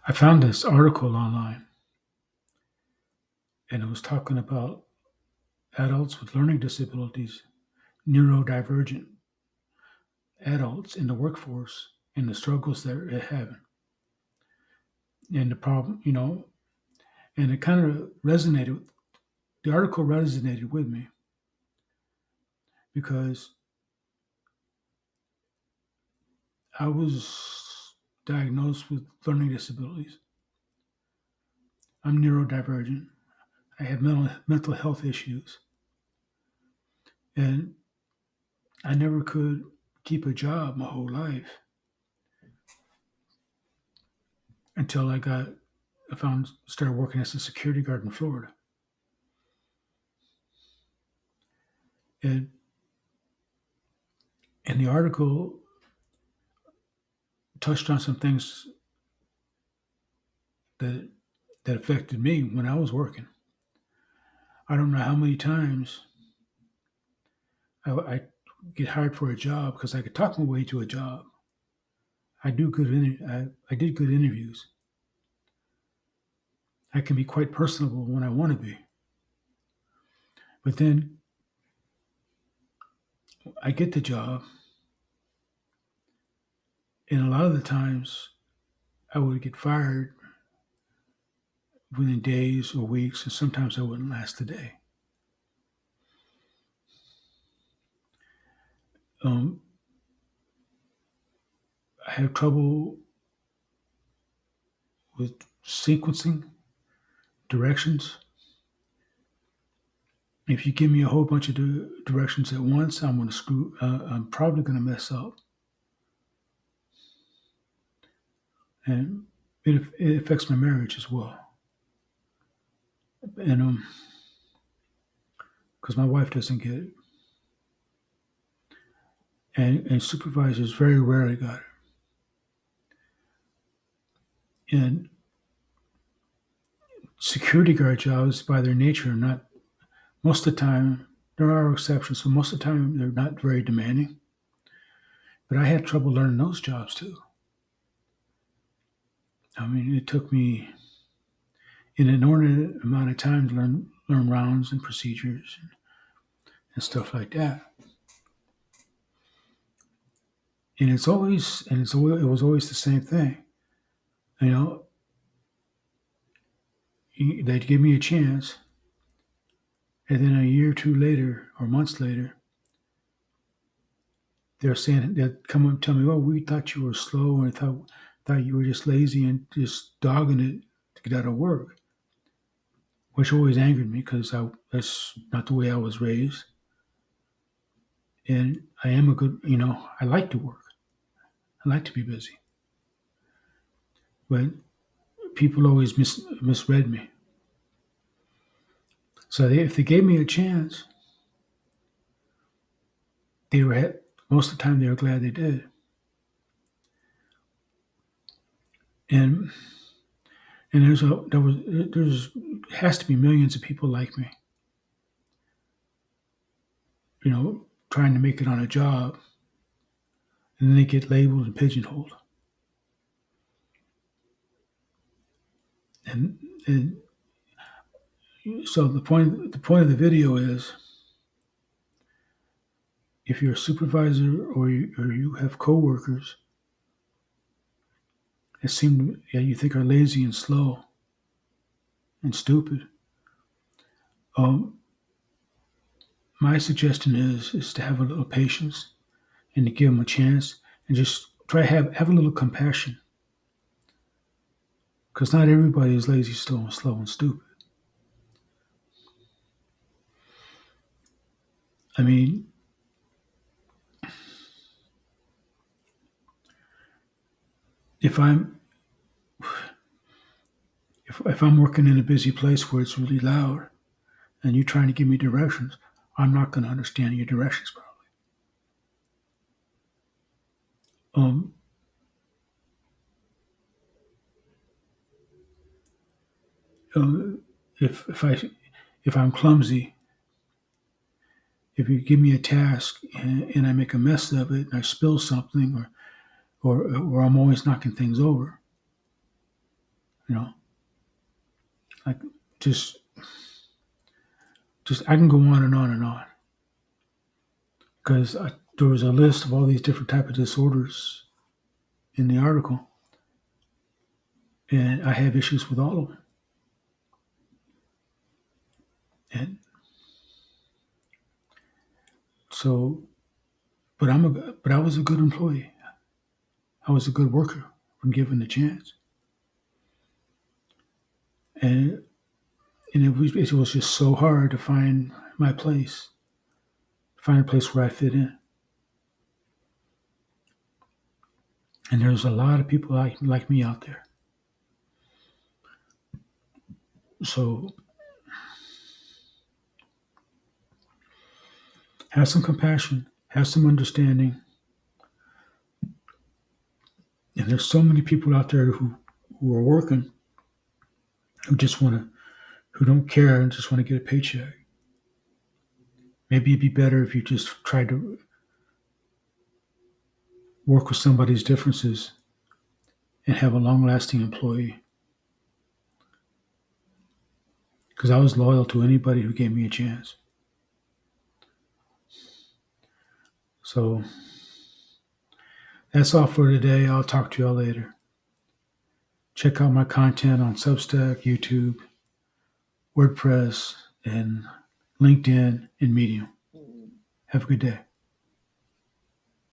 I found this article online, and it was talking about adults with learning disabilities, neurodivergent adults in the workforce, and the struggles they're having, and the problem, and it kind of resonated. The article resonated with me because I was diagnosed with learning disabilities. I'm neurodivergent. I have mental health issues, and I never could keep a job my whole life until started working as a security guard in Florida. And the article touched on some things that affected me when I was working. I don't know how many times I get hired for a job because I could talk my way to a job. I did good interviews. I can be quite personable when I want to be. But then I get the job, and a lot of the times I would get fired within days or weeks, and sometimes I wouldn't last a day. Um, I have trouble with sequencing directions. If you give me a whole bunch of directions at once, I'm going to screw. I'm probably going to mess up, and it affects my marriage as well. And because my wife doesn't get it, and supervisors very rarely got it. And security guard jobs, by their nature, are not most of the time. There are exceptions, but most of the time they're not very demanding. But I had trouble learning those jobs too. I mean, it took me an inordinate amount of time to learn rounds and procedures and stuff like that. And it was always the same thing. You know, they'd give me a chance, and then a year or two later, or months later, they'd come up and tell me, "Oh, we thought you were slow, and thought you were just lazy and just dogging it to get out of work," which always angered me because that's not the way I was raised. And I am a good, I like to work. I like to be busy, but people always misread me. So if they gave me a chance, they were most of the time they were glad they did. And there's has to be millions of people like me, trying to make it on a job, and then they get labeled and pigeonholed. And so the point of the video is, if you're a supervisor or you have coworkers you think are lazy and slow and stupid, um, my suggestion is to have a little patience and to give them a chance and just try to have a little compassion, because not everybody is lazy, slow, and stupid. I mean, if I'm if I'm working in a busy place where it's really loud and you're trying to give me directions, I'm not going to understand your directions probably. Um, uh, if I'm clumsy, if you give me a task and I make a mess of it and I spill something or I'm always knocking things over, You know, like just just I can go on and on and on because there was a list of all these different type of disorders in the article, and I have issues with all of them. And so, but I was a good employee. I was a good worker when given the chance, and it was just so hard to find my place, find a place where I fit in. And there's a lot of people like me out there. So have some compassion, have some understanding. And there's so many people out there who are working, who just want to, who don't care and just want to get a paycheck. Maybe it'd be better if you just tried to work with somebody's differences and have a long lasting employee. Because I was loyal to anybody who gave me a chance. So that's all for today. I'll talk to y'all later. Check out my content on Substack, YouTube, WordPress, and LinkedIn and Medium. Have a good day.